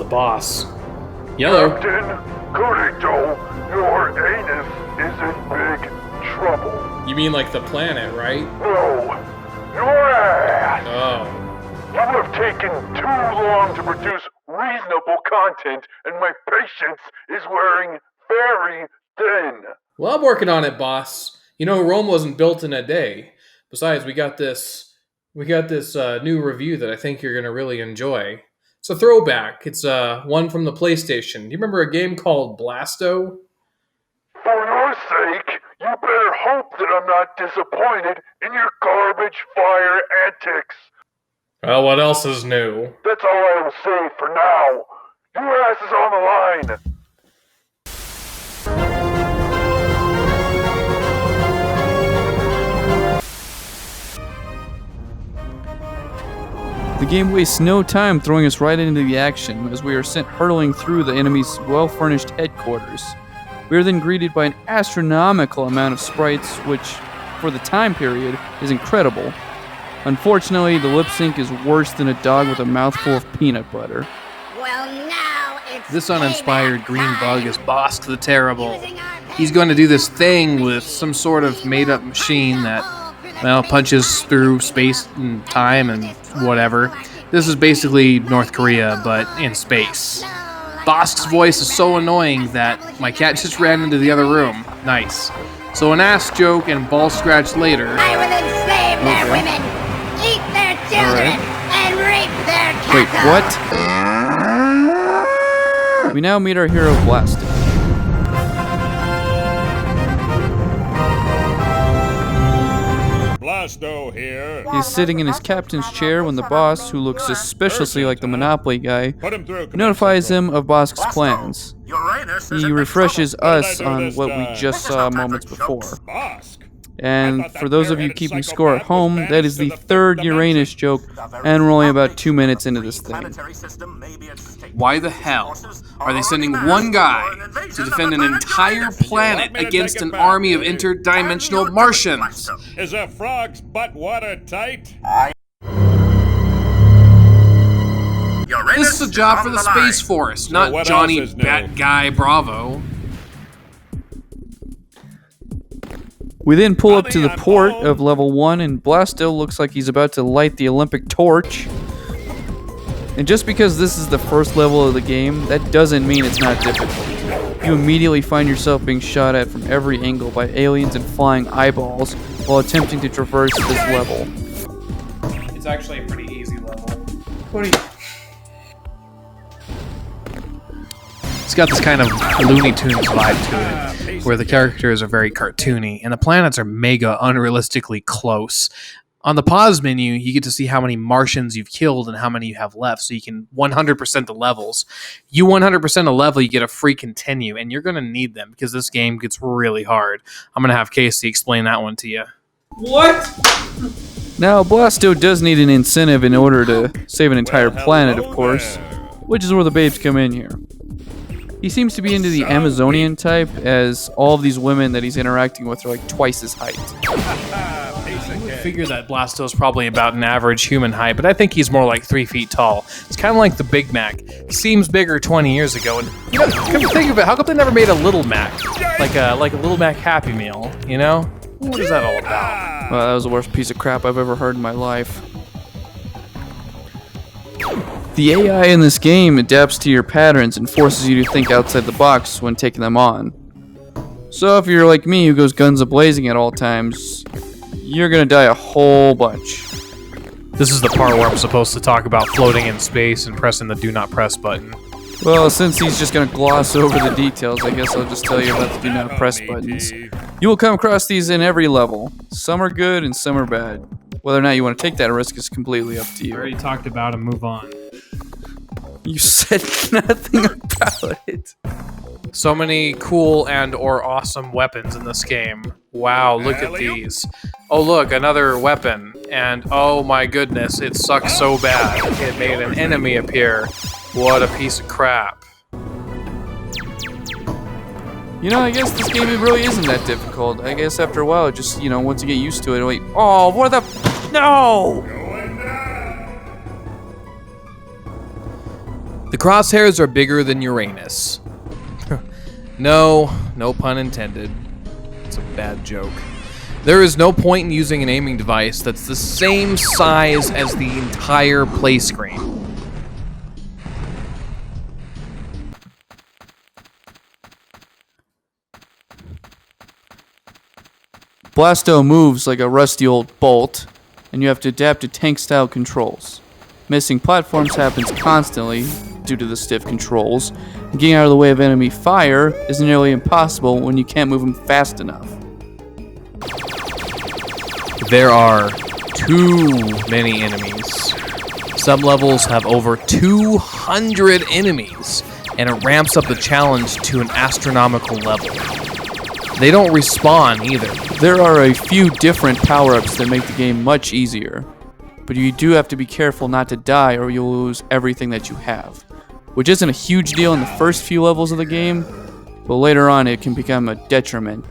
boss. Yellow. Captain, Kurito, your anus is in big trouble. You mean like the planet, right? No, your ass. Oh. You have taken too long to produce reasonable content, and my patience is wearing very thin. Well, I'm working on it, boss. You know, Rome wasn't built in a day. Besides, we got this new review that I think you're gonna really enjoy. It's a throwback. It's one from the PlayStation. Do you remember a game called Blasto? For your sake, you better hope that I'm not disappointed in your garbage fire antics. Well, what else is new? That's all I will say for now. Your ass is on the line. The game wastes no time throwing us right into the action as we are sent hurtling through the enemy's well-furnished headquarters. We are then greeted by an astronomical amount of sprites, which, for the time period, is incredible. Unfortunately, the lip sync is worse than a dog with a mouthful of peanut butter. Well, now it's This uninspired payback green time. bug is Bosk the Terrible. Using our He's going to do this thing with some sort of made-up machine that, well, punches through space and time and whatever. This is basically North Korea, but in space. Bosk's voice is so annoying that my cat just ran into the other room. Nice. So an ass joke and ball scratch later. I will enslave their women, eat their children, and rape their cattle. Wait, what? We now meet our hero Blasto. Blasto here. He's sitting in his captain's chair when the boss, who looks suspiciously like the Monopoly guy, Put him through. notifies him of Bosk's plans. Uranus is He in big refreshes trouble. us on what we just saw moments before. Bosk. And for those of you keeping score at home, that is the third Uranus joke, and we're only about 2 minutes into this thing. Planetary system may be at stake. Why the hell are they sending one guy to defend an entire planet against an army of interdimensional Martians? Is a frog's butt watertight? Uranus This is a job for the Space Force, not what Johnny else is new? Bat Guy Bravo. We then pull up to the port of level 1, and Blasto looks like he's about to light the Olympic torch. And just because this is the first level of the game, that doesn't mean it's not difficult. You immediately find yourself being shot at from every angle by aliens and flying eyeballs while attempting to traverse this level. It's actually a pretty easy level. It's got this kind of Looney Tunes vibe to it, where the characters are very cartoony, and the planets are mega unrealistically close. On the pause menu, you get to see how many Martians you've killed and how many you have left, so you can 100% the levels. You 100% a level, you get a free continue, and you're going to need them, because this game gets really hard. I'm going to have Casey explain that one to you. What? Now, Blasto does need an incentive in order to save an entire planet, of course, which is where the babes come in here. He seems to be into the Amazonian type, as all of these women that he's interacting with are like twice his height. I figure that Blasto's probably about an average human height, but I think he's more like 3 feet tall. It's kind of like the Big Mac. Seems bigger 20 years ago, and you know, come to think of it, how come they never made a Little Mac? Like a Little Mac Happy Meal, you know? What is that all about? Well, that was the worst piece of crap I've ever heard in my life. The AI in this game adapts to your patterns and forces you to think outside the box when taking them on. So if you're like me who goes guns a-blazing at all times, you're gonna die a whole bunch. This is the part where I'm supposed to talk about floating in space and pressing the do not press button. Well, since he's just gonna gloss over the details, I guess I'll just tell you about the do not press buttons. You will come across these in every level. Some are good and some are bad. Whether or not you want to take that risk is completely up to We you. already talked about and move on. You said nothing about it. So many cool and or awesome weapons in this game. Wow, look at these. Oh look, another weapon. And oh my goodness, it sucks so bad. It made an enemy appear. What a piece of crap. You know, I guess this game it really isn't that difficult. I guess after a while, just, you know, once you get used to it, wait. Oh, what the... No! The crosshairs are bigger than Uranus. No pun intended. It's a bad joke. There is no point in using an aiming device that's the same size as the entire play screen. Blasto moves like a rusty old bolt, and you have to adapt to tank-style controls. Missing platforms happens constantly due to the stiff controls, and getting out of the way of enemy fire is nearly impossible when you can't move them fast enough. There are too many enemies. Some levels have over 200 enemies, and it ramps up the challenge to an astronomical level. They don't respawn either. There are a few different power-ups that make the game much easier, but you do have to be careful not to die or you'll lose everything that you have, which isn't a huge deal in the first few levels of the game, but later on it can become a detriment.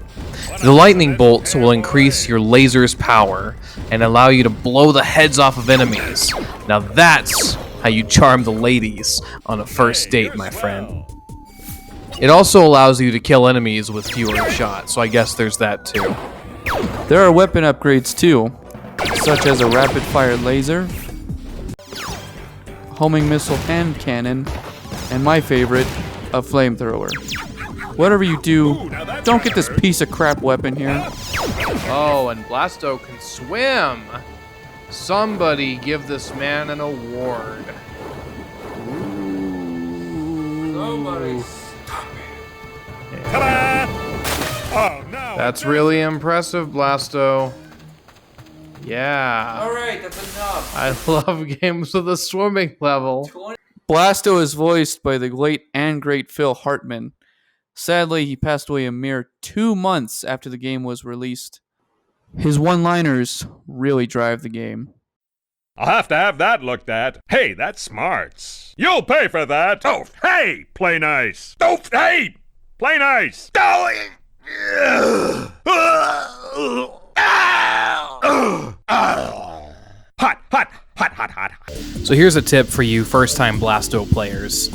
The lightning bolts will increase your laser's power and allow you to blow the heads off of enemies. Now that's how you charm the ladies on a first date, my friend. It also allows you to kill enemies with fewer shots, so I guess there's that too. There are weapon upgrades too, such as a rapid-fire laser, homing missile hand cannon, and my favorite, a flamethrower. Whatever you do, don't get this piece of crap weapon here. Oh, and Blasto can swim! Somebody give this man an award. Somebody. Ta-da! Oh, no. That's really impressive, Blasto. Yeah. Alright, that's enough. I love games with a swimming level. Blasto is voiced by the late and great Phil Hartman. Sadly, he passed away a mere 2 months after the game was released. His one-liners really drive the game. I'll have to have that looked at. Hey, that's smarts. You'll pay for that. Oh, hey, play nice. Oh, hey, play nice. Hot, hot, hot, hot, hot. So here's a tip for you first-time Blasto players.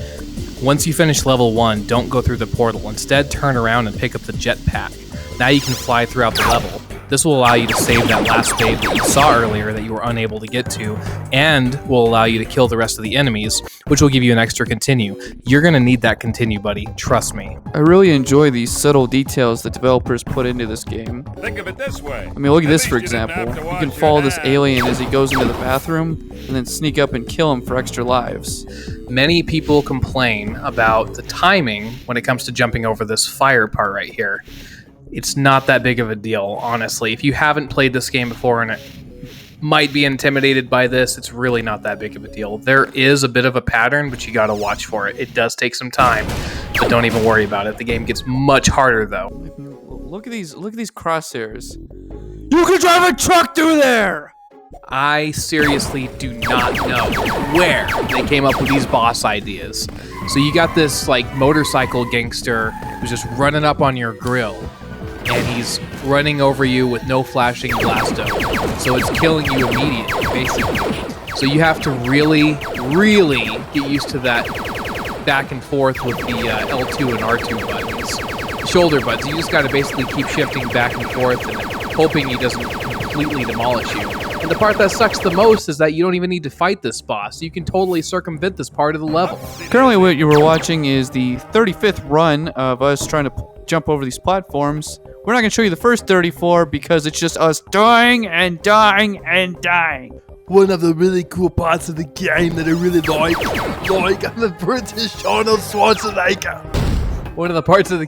Once you finish level 1, don't go through the portal. Instead, turn around and pick up the jetpack. Now you can fly throughout the level. This will allow you to save that last babe that you saw earlier that you were unable to get to, and will allow you to kill the rest of the enemies, which will give you an extra continue. You're going to need that continue, buddy. Trust me. I really enjoy these subtle details that developers put into this game. Think of it this way. I mean, look at this At for least you didn't example. have to You wash can your follow this hands. alien as he goes into the bathroom, and then sneak up and kill him for extra lives. Many people complain about the timing when it comes to jumping over this fire part right here. It's not that big of a deal, honestly. If you haven't played this game before and might be intimidated by this, it's really not that big of a deal. There is a bit of a pattern, but you gotta watch for it. It does take some time, but don't even worry about it. The game gets much harder, though. Look at these crosshairs. You can drive a truck through there! I seriously do not know where they came up with these boss ideas. So you got this, like, motorcycle gangster who's just running up on your grill, and he's running over you with no flashing Blasto. So it's killing you immediately, basically. So you have to really, really get used to that back and forth with the L2 and R2 buttons. Shoulder buttons. You just got to basically keep shifting back and forth and hoping he doesn't completely demolish you. And the part that sucks the most is that you don't even need to fight this boss. You can totally circumvent this part of the level. Currently what you were watching is the 35th run of us trying to jump over these platforms. We're not going to show you the first 34 because it's just us dying and dying and dying. One of the really cool parts of the game that I really like I'm a British Arnold Schwarzenegger. One of the parts of the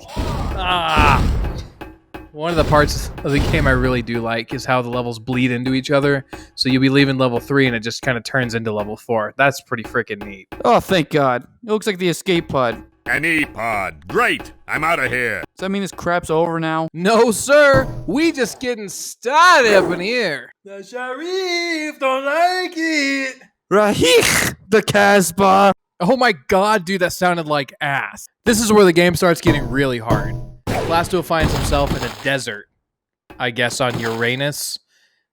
game I really do like is how the levels bleed into each other. So you'll be leaving level 3 and it just kind of turns into level 4. That's pretty freaking neat. Oh, thank God. It looks like the escape pod. An E-pod. Great. I'm out of here. Does that mean this crap's over now? No, sir. We just getting started up in here. The sheriff don't like it. Rahich the Casbah. Oh my God, dude, that sounded like ass. This is where the game starts getting really hard. Blasto finds himself in a desert, I guess on Uranus.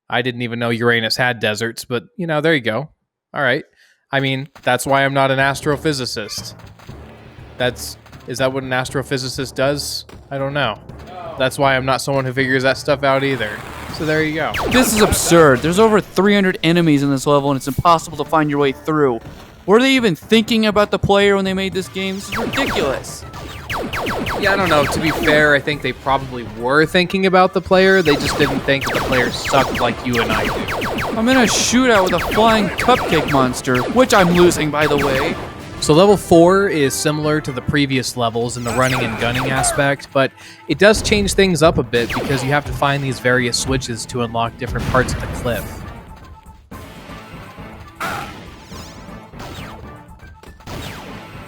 I didn't even know Uranus had deserts, but, you know, there you go. All right. I mean, that's why I'm not an astrophysicist. Is that what an astrophysicist does? I don't know. That's why I'm not someone who figures that stuff out either. So there you go. This is absurd. There's over 300 enemies in this level, and it's impossible to find your way through. Were they even thinking about the player when they made this game? This is ridiculous. Yeah, I don't know. To be fair, I think they probably were thinking about the player. They just didn't think that the player sucked like you and I do. I'm in a shootout with a flying cupcake monster, which I'm losing, by the way. So level 4 is similar to the previous levels in the running and gunning aspect, but it does change things up a bit because you have to find these various switches to unlock different parts of the cliff.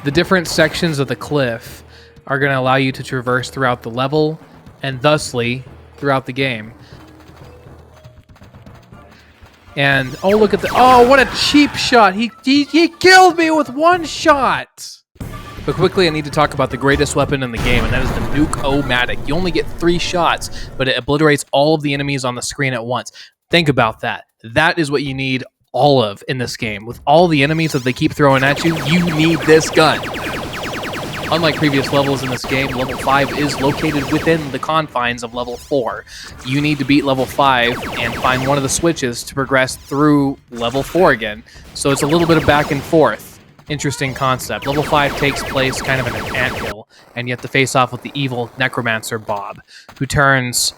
The different sections of the cliff are going to allow you to traverse throughout the level and thusly throughout the game. And oh, look at the what a cheap shot. He killed me with one shot. But quickly, I need to talk about the greatest weapon in the game, and that is the Nuke-O-Matic. You only get 3 shots, but it obliterates all of the enemies on the screen at once. Think about that. That is what you need all of in this game. With all the enemies that they keep throwing at you, you need this gun. Unlike previous levels in this game, level 5 is located within the confines of level 4. You need to beat level 5 and find one of the switches to progress through level 4 again. So it's a little bit of back and forth. Interesting concept. Level 5 takes place kind of in an anthill, and you have to face off with the evil necromancer Bob, who turns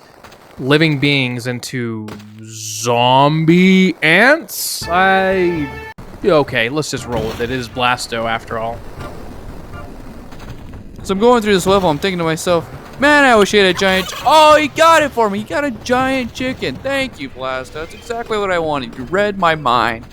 living beings into zombie ants? Okay, let's just roll with it. It is Blasto after all. So I'm going through this level, I'm thinking to myself, man, I wish he had a giant... Oh, he got it for me. He got a giant chicken. Thank you, Blasto. That's exactly what I wanted. You read my mind.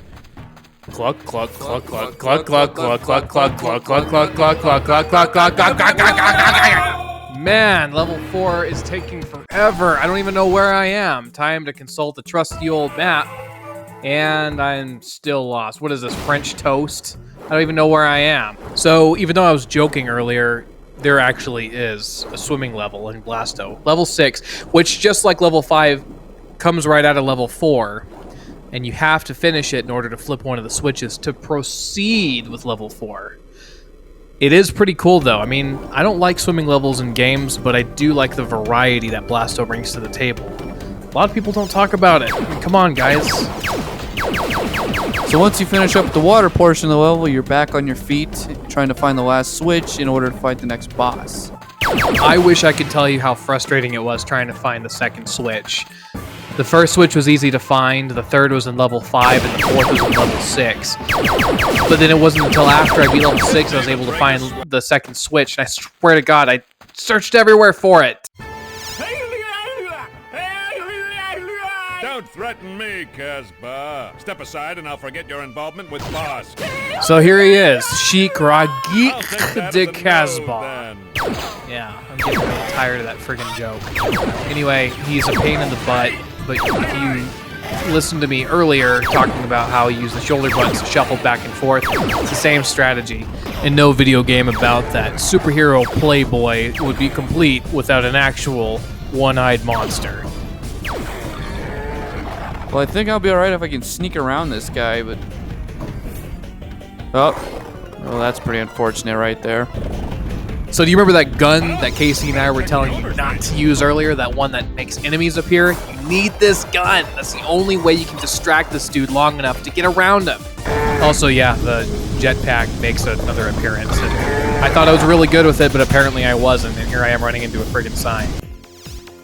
Cluck, cluck, cluck, cluck, cluck, cluck, cluck, cluck, cluck, cluck, cluck, cluck, cluck, cluck, cluck, cluck, cluck, cluck, cluck. Man, level 4 is taking forever. I don't even know where I am. Time to consult the trusty old map. And I'm still lost. What is this, French toast? I don't even know where I am. So even though I was joking earlier, there actually is a swimming level in Blasto. Level 6, which just like level 5, comes right out of level 4. And you have to finish it in order to flip one of the switches to proceed with level 4. It is pretty cool though. I mean, I don't like swimming levels in games, but I do like the variety that Blasto brings to the table. A lot of people don't talk about it. I mean, come on, guys. So once you finish up the water portion of the level, you're back on your feet, trying to find the last switch in order to fight the next boss. I wish I could tell you how frustrating it was trying to find the second switch. The first switch was easy to find, the third was in level 5, and the fourth was in level 6. But then it wasn't until after I beat level 6 I was able to find the second switch, and I swear to God, I searched everywhere for it. Don't threaten me, Casbah. Step aside and I'll forget your involvement with Boss. So here he is, Sheik Ragik I'll take that de as a no, Casbah. then. Yeah, I'm getting really tired of that friggin' joke. Anyway, he's a pain in the butt, but if you listened to me earlier talking about how he used the shoulder buttons to shuffle back and forth, it's the same strategy. And no video game about that superhero playboy would be complete without an actual one-eyed monster. Well, I think I'll be alright if I can sneak around this guy, but... Oh. Well, that's pretty unfortunate right there. So do you remember that gun that Casey and I were telling you not to use earlier? That one that makes enemies appear? You need this gun. That's the only way you can distract this dude long enough to get around him. Also, yeah, the jetpack makes another appearance. And I thought I was really good with it, but apparently I wasn't. And here I am running into a friggin' sign.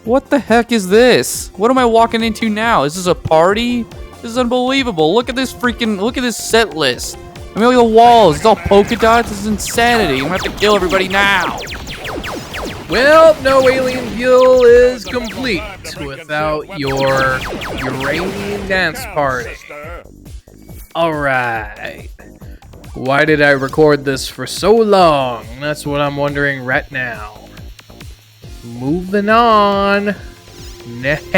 What the heck is this? What am I walking into now? Is this a party? This is unbelievable. Look at this set list. I mean, look at the walls. It's all polka dots. This is insanity. I'm gonna have to kill everybody now. Well, no alien fuel is complete without your Uranian dance party. Alright. Why did I record this for so long? That's what I'm wondering right now. Moving on. Next.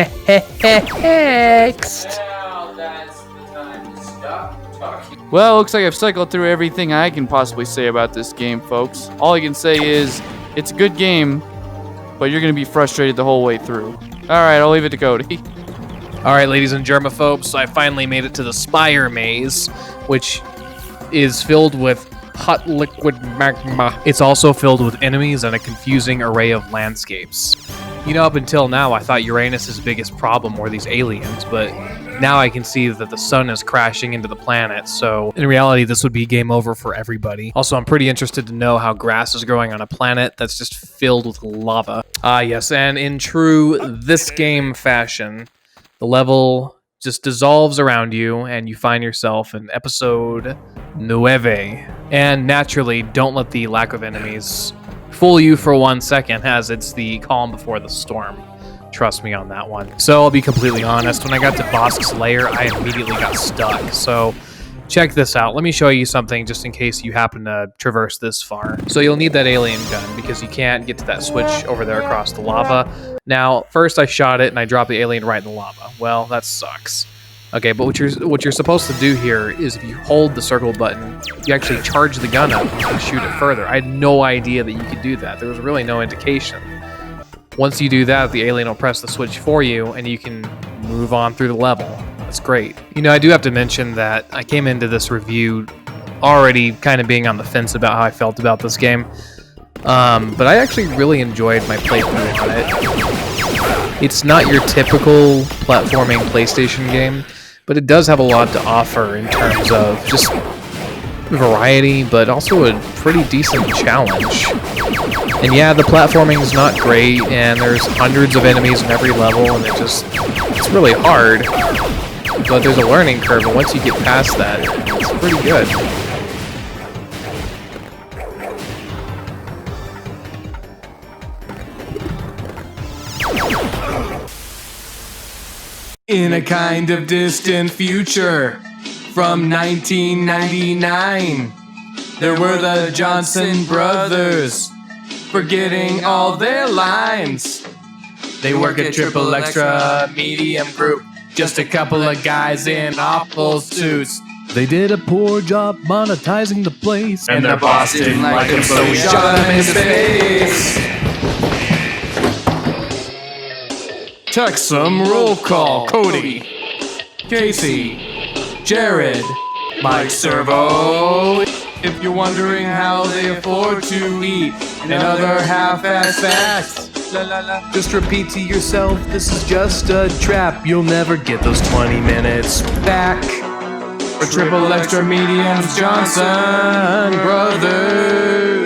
Well, looks like I've cycled through everything I can possibly say about this game, folks. All I can say is, it's a good game, but you're going to be frustrated the whole way through. Alright, I'll leave it to Cody. Alright, ladies and germaphobes, so I finally made it to the Spire Maze, which is filled with hot liquid magma. It's also filled with enemies and a confusing array of landscapes. You know, up until now, I thought Uranus's biggest problem were these aliens, but now I can see that the sun is crashing into the planet, so in reality, this would be game over for everybody. Also, I'm pretty interested to know how grass is growing on a planet that's just filled with lava. Ah, yes, and in true this game fashion, the level just dissolves around you, and you find yourself in episode 9. And naturally, don't let the lack of enemies fool you for 1 second, as it's the calm before the storm. Trust me on that one. So I'll be completely honest, when I got to Bosk's lair, I immediately got stuck. So check this out. Let me show you something just in case you happen to traverse this far. So you'll need that alien gun because you can't get to that switch over there across the lava. Now, first I shot it and I dropped the alien right in the lava. Well, that sucks. Okay, but what you're supposed to do here is if you hold the circle button, you actually charge the gun up and shoot it further. I had no idea that you could do that. There was really no indication. Once you do that, the alien will press the switch for you and you can move on through the level. That's great. You know, I do have to mention that I came into this review already kind of being on the fence about how I felt about this game. But I actually really enjoyed my playthrough on it. It's not your typical platforming PlayStation game, but it does have a lot to offer in terms of just variety, but also a pretty decent challenge. And yeah, the platforming is not great, and there's hundreds of enemies in every level, and it's really hard. But there's a learning curve, and once you get past that, it's pretty good. In a kind of distant future, from 1999, there were the Johnson brothers, forgetting all their lines. They work at Triple Extra Medium Group, just a couple of guys in awful suits. They did a poor job monetizing the place. And their boss didn't like him, so he shot him in space. Text some roll call. Cody, Casey, Jared, Mike Servo. If you're wondering how they afford to eat another half-ass facts, Just repeat to yourself, this is just a trap. You'll never get those 20 minutes back. for Triple Extra Mediums Johnson brothers.